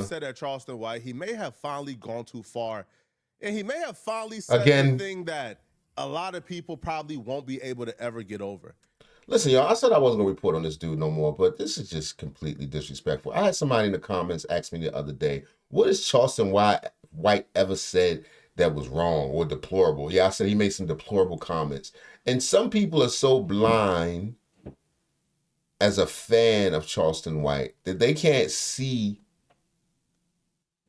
Said at Charleston White, he may have finally gone too far, and he may have finally said the thing that a lot of people probably won't be able to ever get over. Listen, y'all, I said I wasn't going to report on this dude no more, but this is just completely disrespectful. I had somebody in the comments ask me the other day, what has Charleston White ever said that was wrong or deplorable? Yeah, I said he made some deplorable comments. And some people are so blind as a fan of Charleston White that they can't see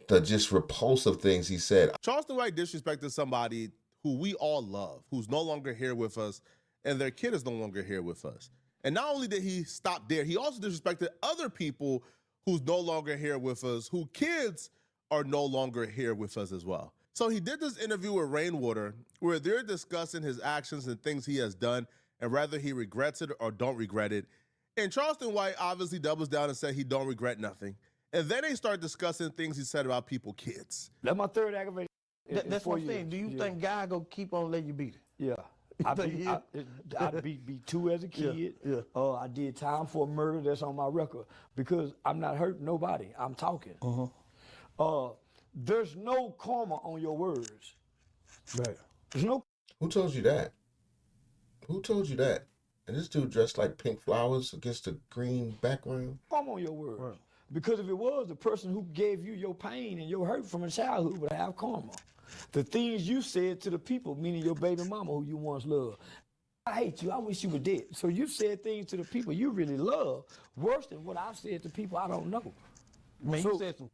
the just repulsive things he said. Charleston White disrespected somebody who we all love, who's no longer here with us, and their kid is no longer here with us. And not only did he stop there, he also disrespected other people who's no longer here with us, whose kids are no longer here with us as well. So he did this interview with Rainwater where they're discussing his actions and things he has done and whether he regrets it or don't regret it. And Charleston White obviously doubles down and said he don't regret nothing. And then they start discussing things he said about people's kids. That's my third aggravation. That's what I'm saying. Do you think God gonna keep on letting you beat it? Yeah. I beat two as a kid. Yeah. I did time for a murder that's on my record because I'm not hurting nobody. I'm talking. There's no karma on your words. Right. There's no. Who told you that? Who told you that? And this dude dressed like pink flowers against a green background. Karma on your words. Right. Because if it was, the person who gave you your pain and your hurt from a childhood would have karma. The things you said to the people, meaning your baby mama who you once loved. I hate you. I wish you were dead. So you said things to the people you really love worse than what I've said to people I don't know. Man, So- you said some.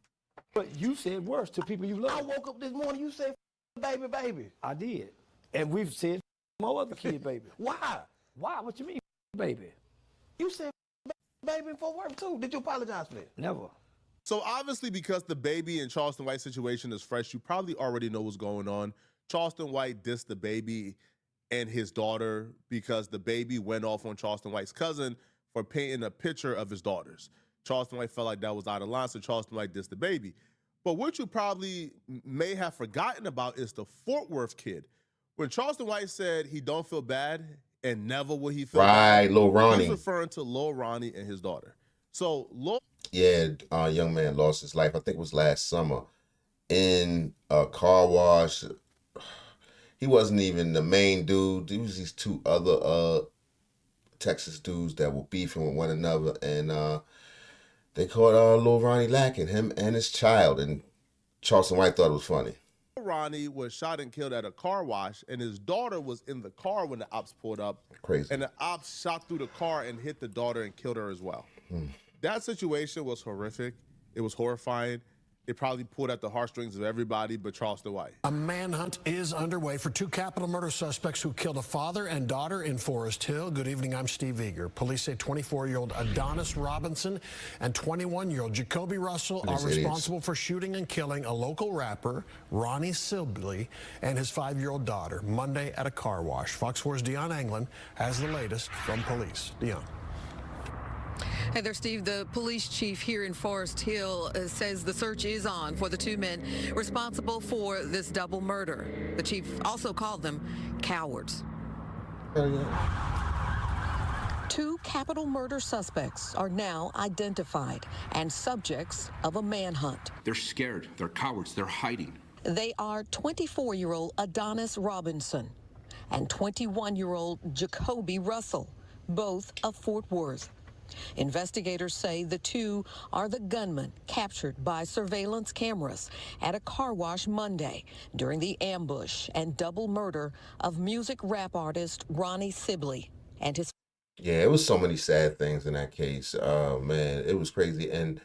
But you said worse to people you love. I woke up this morning, you said, baby. I did. And we've said more other kids, baby. Why? Why? What you mean, baby? You said baby for work too. Did you apologize for that? Never. So obviously because the baby and Charleston White situation is fresh, you probably already know what's going on. Charleston White dissed the baby and his daughter because the baby went off on Charleston White's cousin for painting a picture of his daughters. Charleston White felt like that was out of line, so Charleston White dissed the baby. But what you probably may have forgotten about is the Fort Worth kid. When Charleston White said he don't feel bad and never will he feel bad, Lil Ronnie. he's referring to Lil Ronnie and his daughter. So Lil Yeah, a young man lost his life, I think it was last summer, in a car wash. He wasn't even the main dude. There was these two other Texas dudes that were beefing with one another, and they caught Lil Ronnie lacking, him and his child, and Charleston White thought it was funny. Ronnie was shot and killed at a car wash, and his daughter was in the car when the ops pulled up. Crazy. And the ops shot through the car and hit the daughter and killed her as well. That situation was horrific. It was horrifying. It probably pulled at the heartstrings of everybody but Charleston White. A manhunt is underway for two capital murder suspects who killed a father and daughter in Forest Hill. Good evening, I'm Steve Eager. Police say 24-year-old Adonis Robinson and 21-year-old Jacoby Russell are responsible for shooting and killing a local rapper, Ronnie Sibley, and his 5-year-old daughter Monday at a car wash. Fox 4's Deion Anglin has the latest from police. Deion. Hey there, Steve. The police chief here in Forest Hill says the search is on for the two men responsible for this double murder. The chief also called them cowards. Two capital murder suspects are now identified and subjects of a manhunt. They're scared. They're cowards. They're hiding. They are 24-year-old Adonis Robinson and 21-year-old Jacoby Russell, both of Fort Worth. Investigators say the two are the gunmen captured by surveillance cameras at a car wash Monday during the ambush and double murder of music rap artist Ronnie Sibley and his. Yeah, it was so many sad things in that case. Man, it was crazy. And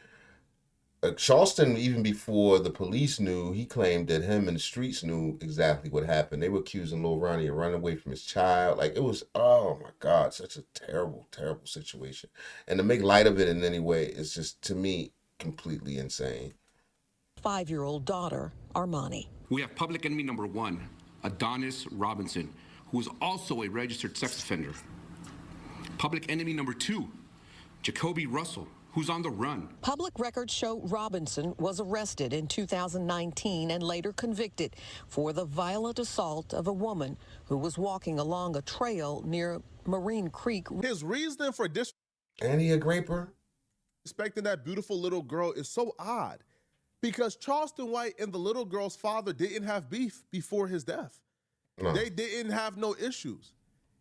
Charleston, even before the police knew, he claimed that him and the streets knew exactly what happened. They were accusing Lil Ronnie of running away from his child. Like, it was, oh my God, such a terrible, terrible situation. And to make light of it in any way is just, to me, completely insane. 5-year-old daughter, Armani. We have public enemy number one, Adonis Robinson, who is also a registered sex offender. Public enemy number two, Jacoby Russell, who's on the run. Public records show Robinson was arrested in 2019 and later convicted for the violent assault of a woman who was walking along a trail near Marine Creek. His reason for this. And he a graper? Respecting that beautiful little girl is so odd because Charleston White and the little girl's father didn't have beef before his death. No. They didn't have no issues.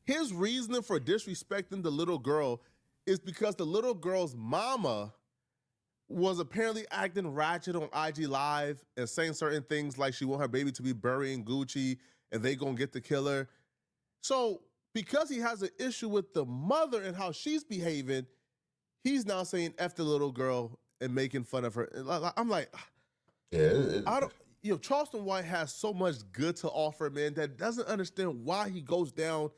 His reasoning for disrespecting the little girl is because the little girl's mama was apparently acting ratchet on IG Live and saying certain things like she want her baby to be burying Gucci and they gonna get the killer. So because he has an issue with the mother and how she's behaving, he's now saying F the little girl and making fun of her. I'm like, yeah, I don't. You know, Charleston White has so much good to offer, man, that doesn't understand why he goes down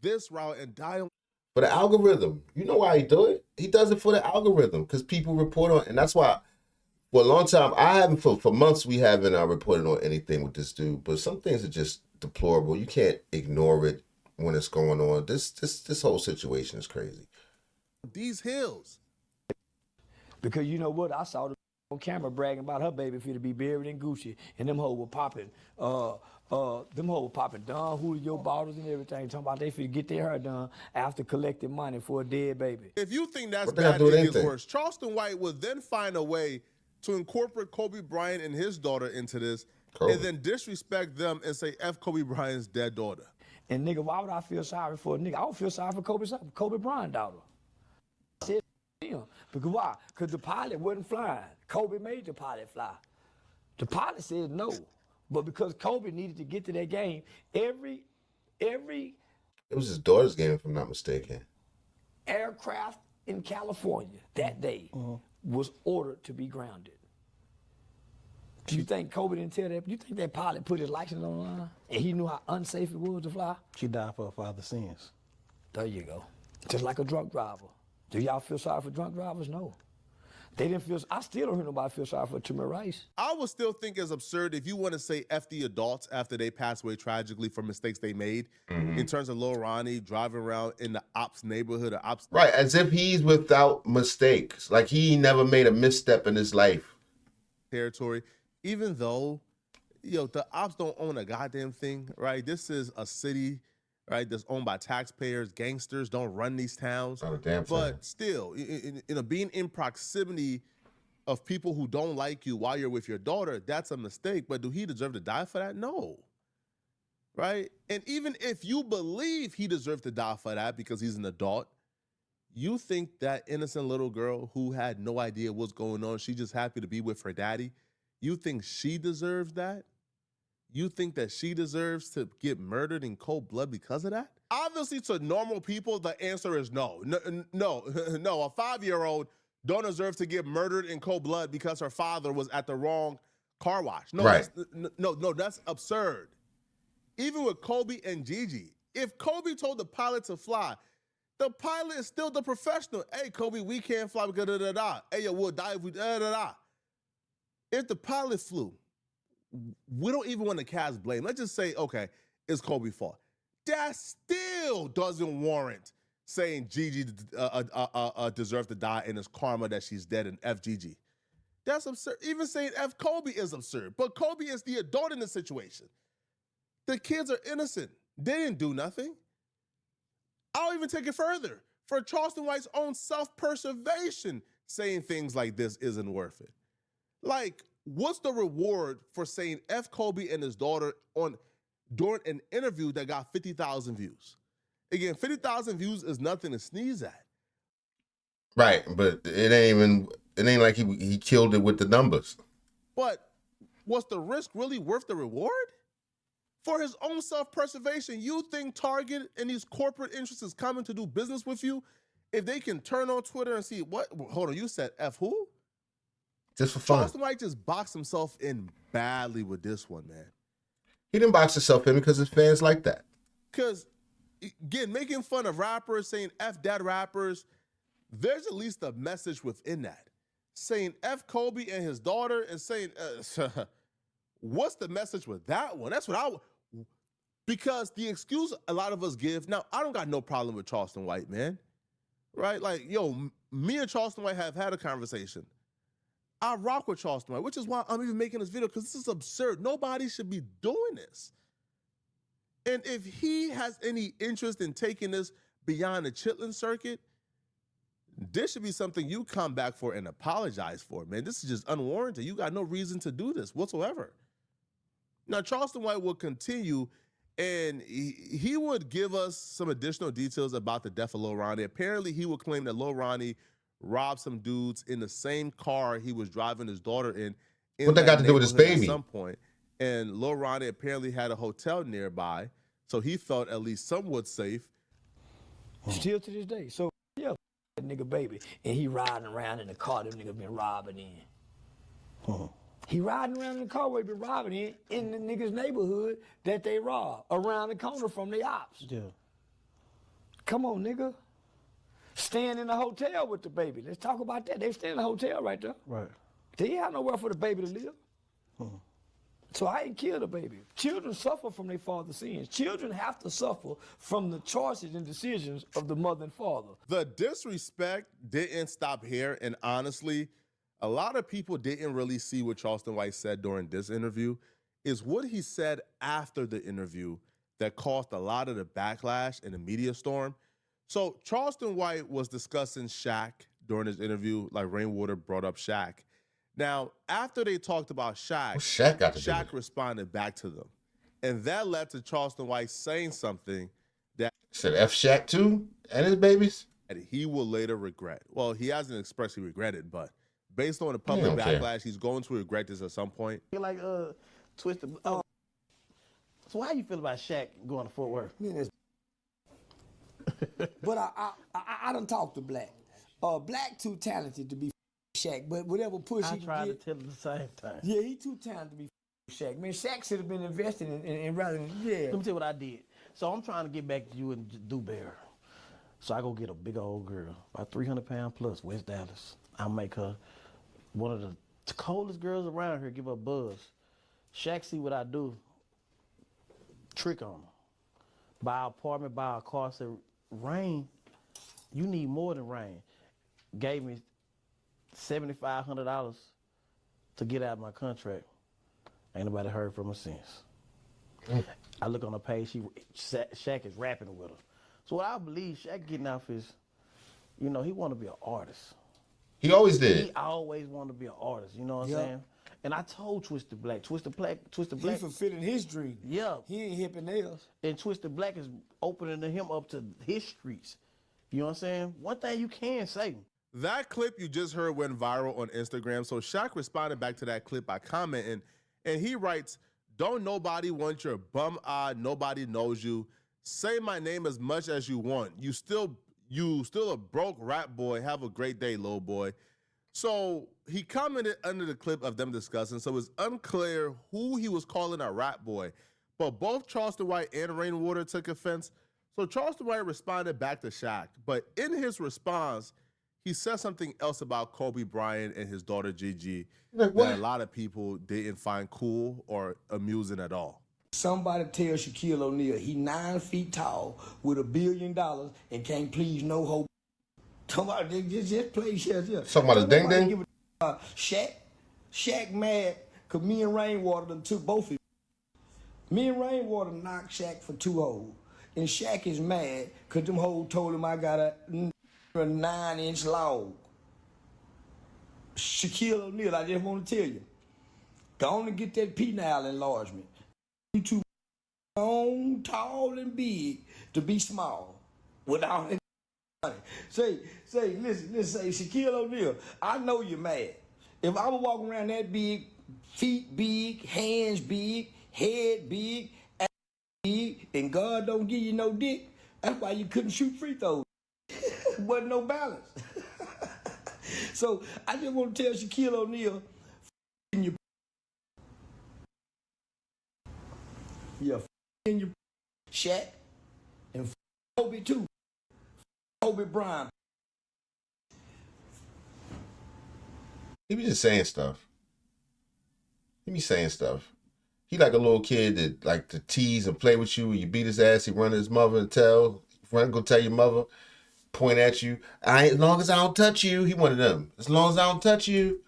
this route and die on. For the algorithm. You know why he do it? He does it for the algorithm because people report on, and that's why for a long time I haven't for months we haven't reported on anything with this dude. But some things are just deplorable. You can't ignore it when it's going on. This whole situation is crazy. These hills. Because you know what? I saw the on camera bragging about her baby for to be buried in Gucci, and them hoes were popping. Them hoes were popping Don Julio bottles and everything, talking about they finna get their hair done after collecting money for a dead baby. If you think that's What they gotta bad, do with it gets anything? worse. Charleston White would then find a way to incorporate Kobe Bryant and his daughter into this, Kobe. and then disrespect them and say F Kobe Bryant's dead daughter. And nigga, why would I feel sorry for a nigga? I don't feel sorry for Kobe Bryant daughter. I said him. Because why? Because the pilot wasn't flying. Kobe made the pilot fly. The pilot said no. But because Kobe needed to get to that game, every It was his daughter's game, if I'm not mistaken. aircraft in California that day was ordered to be grounded. Do you think Kobe didn't tell that? Do you think that pilot put his license on the line and he knew how unsafe it was to fly? She died for her father's sins. There you go. Just like a drunk driver. Do y'all feel sorry for drunk drivers? No. They didn't feel. I still don't hear nobody feel sorry for Tamir Rice. I would still think it's absurd if you want to say F the adults after they pass away tragically for mistakes they made. In terms of Lil Ronnie driving around in the ops neighborhood or ops. Right, as if he's without mistakes. Like he never made a misstep in his life. Territory, even though, the ops don't own a goddamn thing, right? This is a city, right, that's owned by taxpayers. Gangsters don't run these towns. Not a damn thing. But still, being in proximity of people who don't like you while you're with your daughter, that's a mistake. But do he deserve to die for that? No. Right? And even if you believe he deserved to die for that because he's an adult, you think that innocent little girl who had no idea what's going on, she's just happy to be with her daddy, you think she deserves that? You think that she deserves to get murdered in cold blood because of that? Obviously, to normal people, the answer is no. No. A 5-year-old don't deserve to get murdered in cold blood because her father was at the wrong car wash. No, Right. That's absurd. Even with Kobe and Gigi, if Kobe told the pilot to fly, the pilot is still the professional. Hey, Kobe, we can't fly because da-da-da. Hey, yo, we'll die if we da-da-da. If the pilot flew, we don't even want to cast blame. Let's just say, okay, it's Kobe's fault. That still doesn't warrant saying Gigi deserves to die and it's karma that she's dead and F Gigi. That's absurd. Even saying F Kobe is absurd. But Kobe is the adult in the situation. The kids are innocent. They didn't do nothing. I'll even take it further. For Charleston White's own self-preservation, saying things like this isn't worth it. Like, what's the reward for saying F Kobe and his daughter during an interview that got 50,000 views? Again, 50,000 views is nothing to sneeze at. Right, but it ain't like he killed it with the numbers. But was the risk really worth the reward? For his own self-preservation, you think Target and these corporate interests is coming to do business with you if they can turn on Twitter and see what? Hold on, you said F who? Just for fun. Charleston White just boxed himself in badly with this one, man. He didn't box himself in because his fans like that. Because, again, making fun of rappers, saying F dead rappers, there's at least a message within that. Saying F Kobe and his daughter and saying, what's the message with that one? That's what because the excuse a lot of us give, now, I don't got no problem with Charleston White, man. Right? Like, yo, me and Charleston White have had a conversation. I rock with Charleston White, which is why I'm even making this video, because this is absurd. Nobody should be doing this. And if he has any interest in taking this beyond the Chitlin circuit, this should be something you come back for and apologize for, man. This is just unwarranted. You got no reason to do this whatsoever. Now, Charleston White will continue, and he would give us some additional details about the death of Lil Ronnie. Apparently, he would claim that Lil Ronnie robbed some dudes in the same car he was driving his daughter in What that got to do with his baby? At some point. And Lil Ronnie apparently had a hotel nearby, so he felt at least somewhat safe. Still to this day. So, yeah, that nigga baby. And he riding around in the car them niggas been robbing in. He riding around in the car where he been robbing in the niggas' neighborhood that they robbed around the corner from the ops. Yeah. Come on, nigga. Staying in the hotel with the baby. Let's talk about that. They stay in the hotel right there. Right. They ain't have nowhere for the baby to live. So I ain't killed the baby. Children suffer from their father's sins. Children have to suffer from the choices and decisions of the mother and father. The disrespect didn't stop here, and honestly, a lot of people didn't really see what Charleston White said during this interview. Is what he said after the interview that caused a lot of the backlash and the media storm. So Charleston White was discussing Shaq during his interview, like Rainwater brought up Shaq. Now, after they talked about Shaq, Shaq responded back to them. And that led to Charleston White saying something that said F Shaq too and his babies. And he will later regret. Well, he hasn't expressly regretted, but based on the public backlash, he's going to regret this at some point. You like Twisted. So how you feel about Shaq going to Fort Worth? But I done talked to Black. Black too talented to be Shaq, but whatever push he tried get, to tell him the same thing. Yeah, he too talented to be Shaq. Man, Shaq should have been invested in rather than, yeah. Let me tell you what I did. So I'm trying to get back to you and do better. So I go get a big old girl, about 300 pounds plus, West Dallas. I'll make her one of the coldest girls around here, give her a buzz. Shaq see what I do, trick on her. Buy an apartment, buy a car, said, Rain, you need more than Rain. Gave me $7,500 to get out of my contract. Ain't nobody heard from her since. I look on her page, Shaq is rapping with her. So what I believe, Shaq getting off his, he want to be an artist. He always did. He always wanted to be an artist, you know what I'm saying? And I told Twisted Black. He fulfilling his dream. Yeah. He ain't hipping else. And Twisted Black is opening him up to his streets. You know what I'm saying? One thing you can say. That clip you just heard went viral on Instagram. So Shaq responded back to that clip by commenting, and he writes, "Don't nobody want your bum eye, nobody knows you. Say my name as much as you want. You still a broke rap boy. Have a great day, little boy." So he commented under the clip of them discussing, so it's unclear who he was calling a rap boy. But both Charleston White and Rainwater took offense. So Charleston White responded back to Shaq. But in his response, he said something else about Kobe Bryant and his daughter Gigi that a lot of people didn't find cool or amusing at all. Somebody tell Shaquille O'Neal he 9 feet tall with $1 billion and can't please no hoe. Somebody just play shit. Talking about his ding ding? Shaq mad because me and Rainwater done took both of them. Me and Rainwater knocked Shaq for 2 holes. And Shaq is mad because them hoes told him I got a 9-inch log. Shaquille O'Neal, I just want to tell you, go on and get that penile enlargement. You too long, tall, and big to be small without it. Say, listen, say, Shaquille O'Neal, I know you're mad. If I was walking around that big, feet big, hands big, head big, ass big, and God don't give you no dick, that's why you couldn't shoot free throws. Wasn't no balance. So I just want to tell Shaquille O'Neal, in your Shaq, and Kobe too. Kobe Bryant. He be just saying stuff. He like a little kid that like to tease and play with you. You beat his ass, he run to his mother and go tell your mother, point at you. As long as I don't touch you. He one of them. As long as I don't touch you.